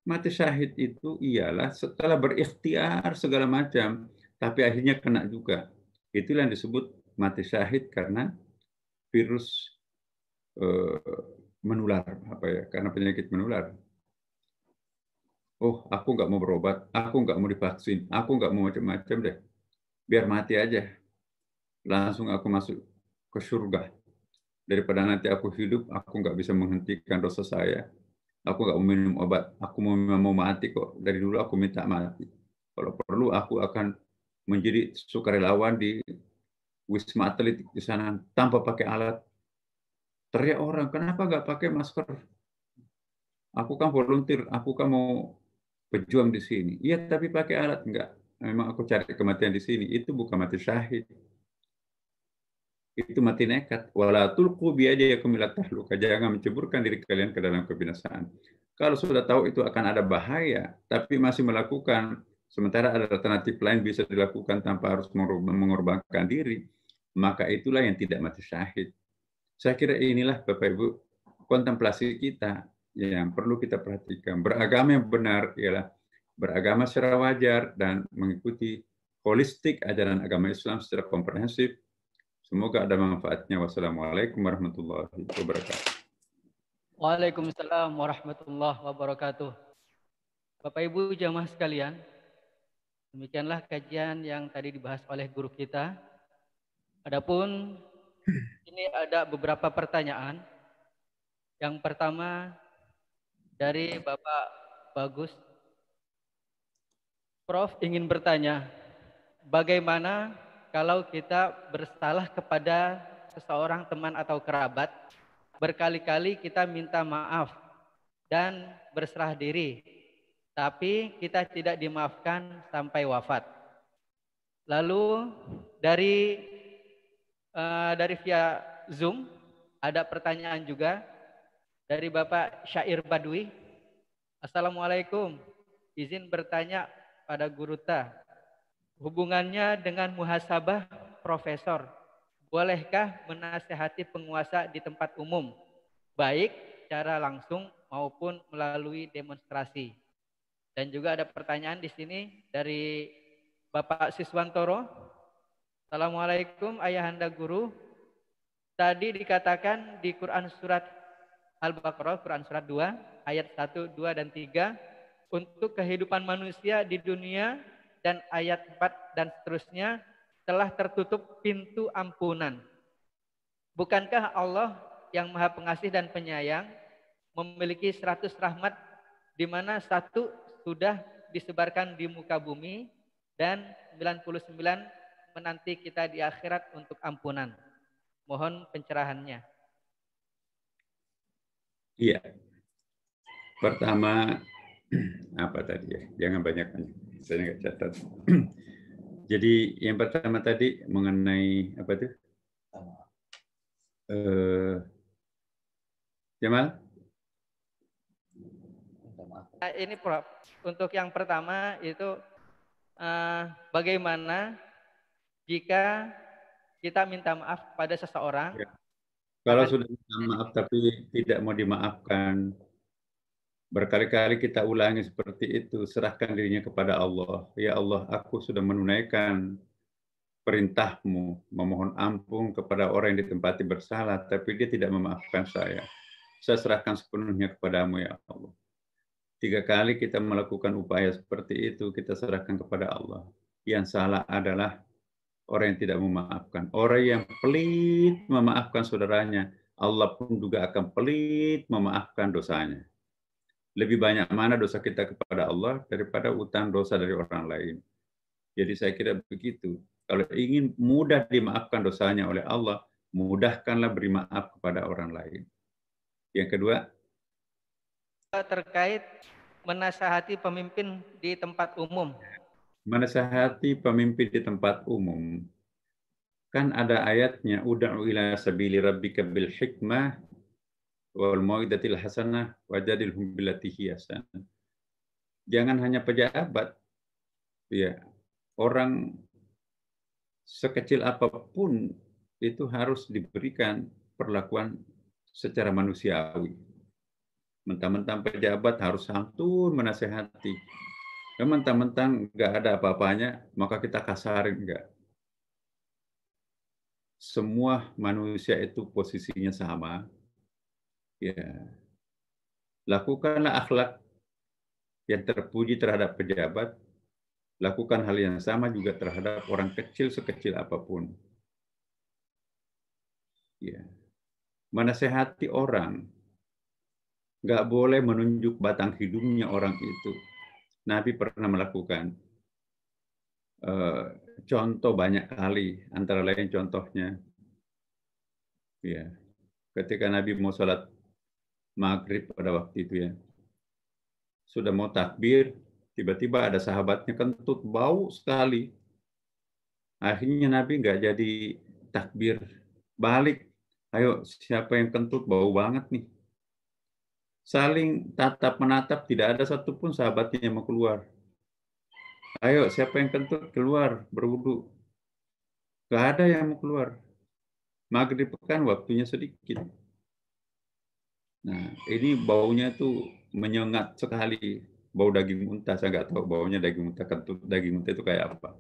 Mati syahid itu ialah setelah berikhtiar segala macam, tapi akhirnya kena juga. Itulah yang disebut mati syahid karena virus menular, apa ya? Karena penyakit menular. Oh, aku nggak mau berobat, aku nggak mau divaksin, aku nggak mau macam-macam deh. Biar mati aja. Langsung aku masuk ke surga. Daripada nanti aku hidup, aku nggak bisa menghentikan dosa saya. Aku nggak mau minum obat. Aku mau mati kok. Dari dulu aku minta mati. Kalau perlu, aku akan menjadi sukarelawan di Wisma Atlet di sana tanpa pakai alat. Teriak orang, kenapa nggak pakai masker? Aku kan volunteer, aku kan mau pejuang di sini. Iya, tapi pakai alat enggak. Memang aku cari kematian di sini. Itu bukan mati syahid. Itu mati nekat. Wala tulqu biyadiyakum ila tahluka. Jangan menceburkan diri kalian ke dalam kebinasaan. Kalau sudah tahu itu akan ada bahaya, tapi masih melakukan, sementara ada alternatif lain bisa dilakukan tanpa harus mengorbankan diri, maka itulah yang tidak mati syahid. Saya kira inilah Bapak Ibu kontemplasi kita yang perlu kita perhatikan. Beragama yang benar ialah beragama secara wajar dan mengikuti holistik ajaran agama Islam secara komprehensif. Semoga ada manfaatnya. Wassalamualaikum warahmatullahi wabarakatuh. Waalaikumsalam warahmatullahi wabarakatuh. Bapak Ibu jamaah sekalian, demikianlah kajian yang tadi dibahas oleh guru kita. Adapun ini ada beberapa pertanyaan. Yang pertama dari Bapak Bagus. Prof ingin bertanya, bagaimana kalau kita bersalah kepada seseorang teman atau kerabat, berkali-kali kita minta maaf dan berserah diri, tapi kita tidak dimaafkan sampai wafat. Lalu dari via Zoom ada pertanyaan juga dari Bapak Syair Badui. Assalamualaikum, izin bertanya pada Guru Ta, hubungannya dengan muhasabah profesor, bolehkah menasihati penguasa di tempat umum, baik secara langsung maupun melalui demonstrasi? Dan juga ada pertanyaan di sini dari Bapak Siswantoro. Assalamualaikum Ayahanda Guru. Tadi dikatakan di Quran surat Al-Baqarah, Quran surat 2, ayat 1, 2, dan 3, untuk kehidupan manusia di dunia, dan ayat 4 dan seterusnya, telah tertutup pintu ampunan. Bukankah Allah yang Maha Pengasih dan Penyayang memiliki 100 rahmat, di mana 1 sudah disebarkan di muka bumi, dan 99 menanti kita di akhirat untuk ampunan. Mohon pencerahannya. Iya. Pertama, apa tadi ya? Jangan banyak, saya nggak catat. Jadi yang pertama tadi mengenai apa tuh? Jamal? Ini Prof, untuk yang pertama itu bagaimana jika kita minta maaf pada seseorang? Ya. Kalau sudah minta maaf tapi tidak mau dimaafkan, berkali-kali kita ulangi seperti itu, serahkan dirinya kepada Allah. Ya Allah, aku sudah menunaikan perintah-Mu, memohon ampun kepada orang yang ditempati bersalah, tapi dia tidak memaafkan saya. Saya serahkan sepenuhnya kepadamu, ya Allah. 3 kali kita melakukan upaya seperti itu, kita serahkan kepada Allah. Yang salah adalah orang yang tidak memaafkan. Orang yang pelit memaafkan saudaranya, Allah pun juga akan pelit memaafkan dosanya. Lebih banyak mana dosa kita kepada Allah daripada utang dosa dari orang lain. Jadi saya kira begitu. Kalau ingin mudah dimaafkan dosanya oleh Allah, mudahkanlah beri maaf kepada orang lain. Yang kedua, terkait menasihati pemimpin di tempat umum. menasihati pemimpin di tempat umum. Kan ada ayatnya, ud'u ila sabili rabbika bil hikmah wal mau'izatil hasanah wajadilhum billati hiya ahsan. Jangan hanya pejabat, ya. Orang sekecil apapun itu harus diberikan perlakuan secara manusiawi. Mentang-mentang pejabat harus santun menasehati. Mentang-mentang nggak ada apa-apanya, maka kita kasarin, enggak. Semua manusia itu posisinya sama. Ya, lakukanlah akhlak yang terpuji terhadap pejabat, lakukan hal yang sama juga terhadap orang kecil sekecil apapun. Ya. Menasehati orang, nggak boleh menunjuk batang hidungnya orang itu. Nabi pernah melakukan contoh banyak kali, antara lain contohnya, ya, ketika Nabi mau sholat maghrib pada waktu itu ya, sudah mau takbir, tiba-tiba ada sahabatnya kentut, bau sekali. Akhirnya Nabi nggak jadi takbir balik. Ayo, siapa yang kentut, bau banget nih. Saling tatap menatap, tidak ada satupun sahabatnya yang mau keluar. Ayo, siapa yang kentut, keluar, berwudu. Nggak ada yang mau keluar. Maghrib kan waktunya sedikit. Nah, ini baunya tuh menyengat sekali. Bau daging unta, saya nggak tahu baunya daging unta, kentut daging unta itu kayak apa.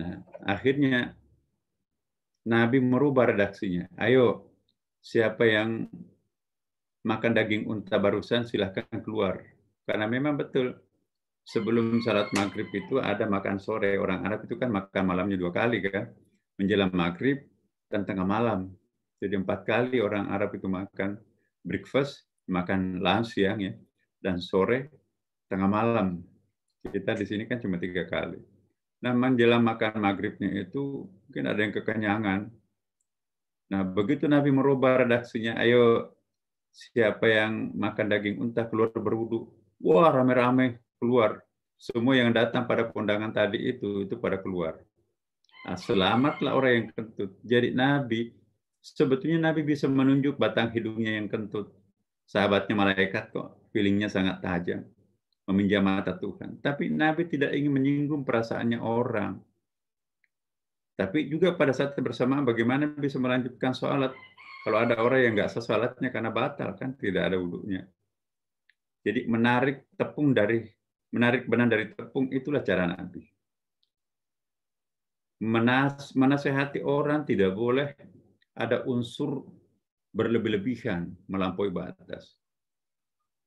Nah, akhirnya Nabi merubah redaksinya. Ayo, siapa yang makan daging unta barusan silahkan keluar. Karena memang betul, sebelum salat maghrib itu ada makan sore. Orang Arab itu kan makan malamnya 2 kali kan. Menjelang maghrib dan tengah malam. Jadi 4 kali orang Arab itu makan breakfast, makan lunch siang ya, dan sore, tengah malam. Kita di sini kan cuma 3 kali. Nah, menjelang makan maghribnya itu mungkin ada yang kekenyangan. Nah, begitu Nabi merubah redaksinya, ayo siapa yang makan daging unta keluar berwudu. Wah, rame-rame keluar. Semua yang datang pada kondangan tadi itu pada keluar. Nah, selamatlah orang yang kentut. Jadi Nabi, sebetulnya Nabi bisa menunjuk batang hidungnya yang kentut. Sahabatnya malaikat kok, feelingnya sangat tajam. Meminjam mata Tuhan. Tapi Nabi tidak ingin menyinggung perasaannya orang. Tapi juga pada saat bersamaan bagaimana bisa melanjutkan sholat. Kalau ada orang yang nggak sah sholatnya karena batal, kan tidak ada wudunya. Jadi menarik benang dari tepung itulah cara Nabi. menasehati orang tidak boleh ada unsur berlebih-lebihan melampaui batas.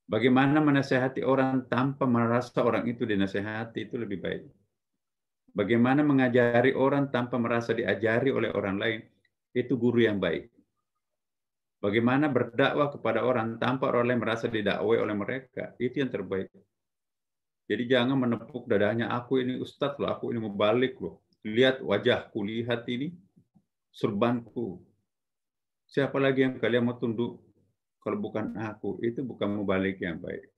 Bagaimana menasehati orang tanpa merasa orang itu dinasehati itu lebih baik. Bagaimana mengajari orang tanpa merasa diajari oleh orang lain, itu guru yang baik. Bagaimana berdakwah kepada orang tanpa orang lain merasa didakwai oleh mereka, itu yang terbaik. Jadi jangan menepuk dadanya, aku ini ustadz loh, aku ini mubalik loh. Lihat wajahku, lihat ini surbanku. Siapa lagi yang kalian mau tunduk kalau bukan aku? Itu bukan mubalik yang baik.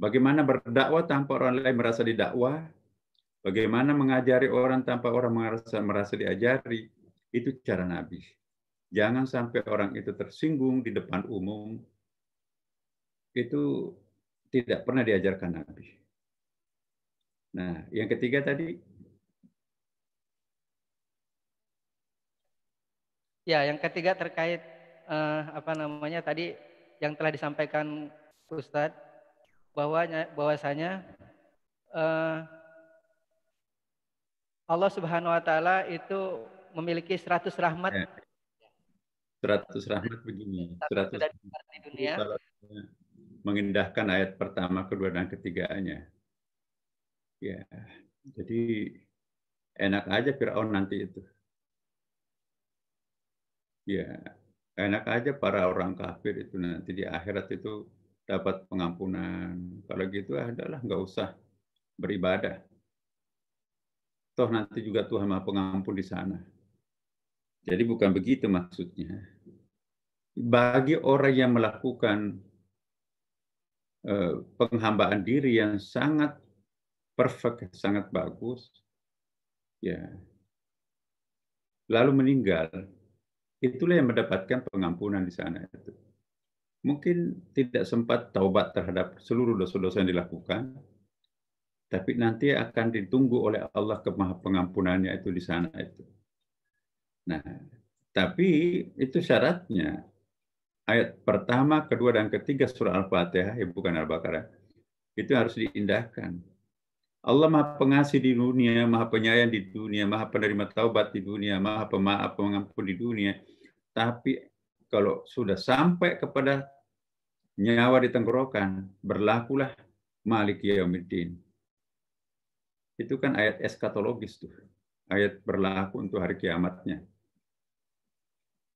Bagaimana berdakwah tanpa orang lain merasa didakwah, bagaimana mengajari orang tanpa orang merasa diajari, itu cara Nabi. Jangan sampai orang itu tersinggung di depan umum, itu tidak pernah diajarkan Nabi. Nah, yang ketiga tadi. Ya, yang ketiga terkait tadi yang telah disampaikan Ustadz, bahwasanya Allah Subhanahu wa taala itu memiliki 100 rahmat. Ya, 100 rahmat begini. 100 di dunia. Kalau mengindahkan ayat pertama, kedua, dan ketiganya. Ya, jadi enak aja Fir'aun nanti itu. Ya, enak aja para orang kafir itu nanti di akhirat itu dapat pengampunan. Kalau gitu adalah nggak usah beribadah. Toh nanti juga Tuhan Maha Pengampun di sana. Jadi bukan begitu maksudnya. Bagi orang yang melakukan penghambaan diri yang sangat perfect, sangat bagus, ya, lalu meninggal, itulah yang mendapatkan pengampunan di sana itu. Mungkin tidak sempat taubat terhadap seluruh dosa-dosa yang dilakukan, tapi nanti akan ditunggu oleh Allah kemaha pengampunannya itu di sana itu. Nah, tapi itu syaratnya ayat pertama, kedua, dan ketiga surah Al-Fatihah, ya bukan Al-Baqarah, itu harus diindahkan. Allah Maha Pengasih di dunia, Maha Penyayang di dunia, Maha Penerima Taubat di dunia, Maha Pemaaf, Pengampun di dunia. Tapi kalau sudah sampai kepada nyawa di tenggorokan, berlakulah Malik Yaumiddin. Itu kan ayat eskatologis tuh. Ayat berlaku untuk hari kiamatnya.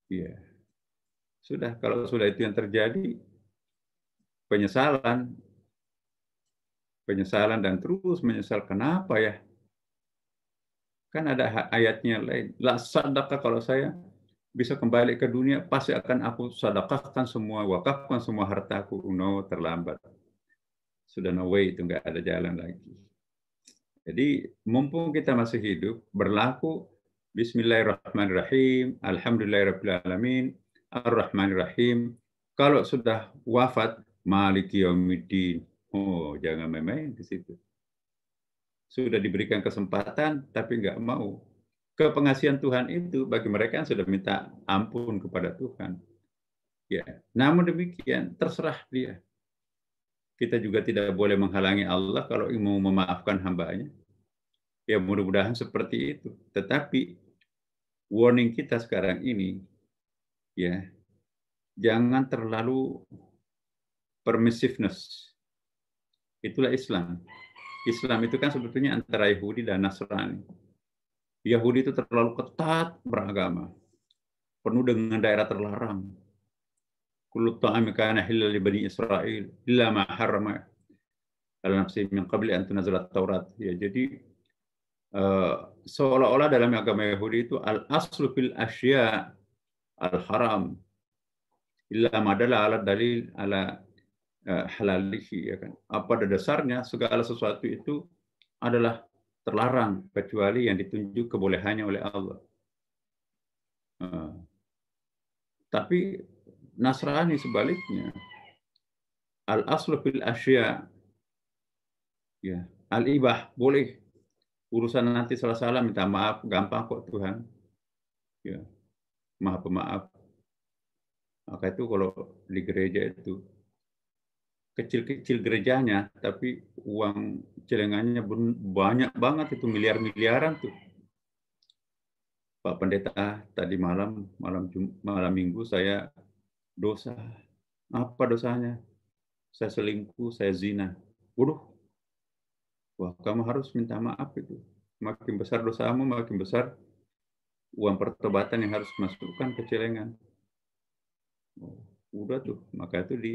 Iya. Sudah, kalau sudah itu yang terjadi, penyesalan dan terus menyesal. Kenapa ya? Kan ada ayatnya lain. La sadaqah, kalau saya bisa kembali ke dunia, pasti akan aku sedekahkan semua, wakafkan semua hartaku. No, terlambat. Sudah no way, itu nggak ada jalan lagi. Jadi mumpung kita masih hidup, berlaku Bismillahirrahmanirrahim, Alhamdulillahirrahmanirrahim, Ar-Rahmanirrahim. Kalau sudah wafat, Maliki Yaumiddin. Oh, jangan main-main di situ. Sudah diberikan kesempatan, tapi nggak mau. Kepengasihan Tuhan itu bagi mereka yang sudah minta ampun kepada Tuhan. Ya, namun demikian terserah dia. Kita juga tidak boleh menghalangi Allah kalau mau memaafkan hambanya. Ya mudah-mudahan seperti itu. Tetapi warning kita sekarang ini, ya, jangan terlalu permissiveness. Itulah Islam. Islam itu kan sebetulnya antara Yahudi dan Nasrani. Yahudi itu terlalu ketat beragama, penuh dengan daerah terlarang. Kullu ta'ami kana halal li bani Israil illa ma harrama ala nafsihi min qabli an tunzala Taurat. Ya, jadi seolah-olah dalam agama Yahudi itu al-aslu fil asya al-haram illa madalla ala dalil ala halalihi, ya kan. Pada dasarnya segala sesuatu itu adalah terlarang kecuali yang ditunjuk kebolehannya oleh Allah. Tapi Nasrani sebaliknya, al-aslu fil asya, ya, al-ibah, boleh. Urusan nanti salah-salah minta maaf, gampang kok Tuhan. Ya, Maha Pemaaf. Maka itu kalau di gereja itu kecil-kecil gerejanya, tapi uang celengannya banyak banget, itu miliar-miliaran tuh. Pak Pendeta, tadi malam Minggu saya dosa. Apa dosanya? Saya selingkuh, saya zina. Waduh, wah kamu harus minta maaf itu. Makin besar dosamu, makin besar uang pertobatan yang harus masukkan ke celengan. Oh, udah tuh, maka itu di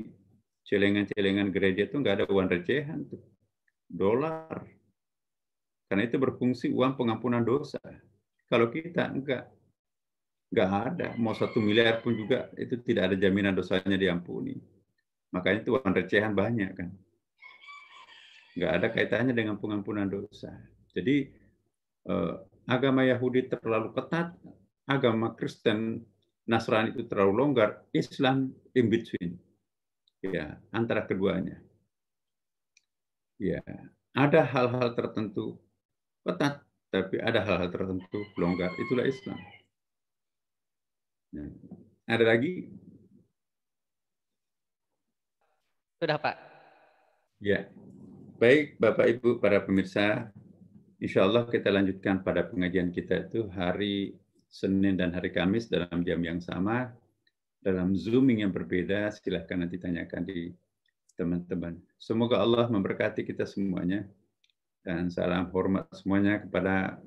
celengan-celengan gereja itu nggak ada uang recehan tuh, dolar. Karena itu berfungsi uang pengampunan dosa. Kalau kita nggak ada. Mau 1 miliar pun juga itu tidak ada jaminan dosanya diampuni. Makanya itu uang recehan banyak kan. Nggak ada kaitannya dengan pengampunan dosa. Jadi agama Yahudi terlalu ketat, agama Kristen Nasrani itu terlalu longgar, Islam in between. Ya, antara keduanya. Ya, ada hal-hal tertentu ketat, tapi ada hal-hal tertentu longgar. Itulah Islam. Ya. Ada lagi? Sudah, Pak. Ya. Baik, Bapak Ibu, para pemirsa, insya Allah kita lanjutkan pada pengajian kita itu hari Senin dan hari Kamis dalam jam yang sama, dalam Zooming yang berbeda. Silahkan nanti tanyakan di teman-teman. Semoga Allah memberkati kita semuanya. Dan salam hormat semuanya kepada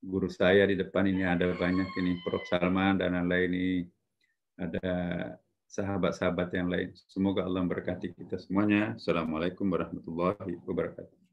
guru saya di depan ini, ada banyak ini, Prof. Salman dan lain-lain ini, ada sahabat-sahabat yang lain. Semoga Allah memberkati kita semuanya. Assalamualaikum warahmatullahi wabarakatuh.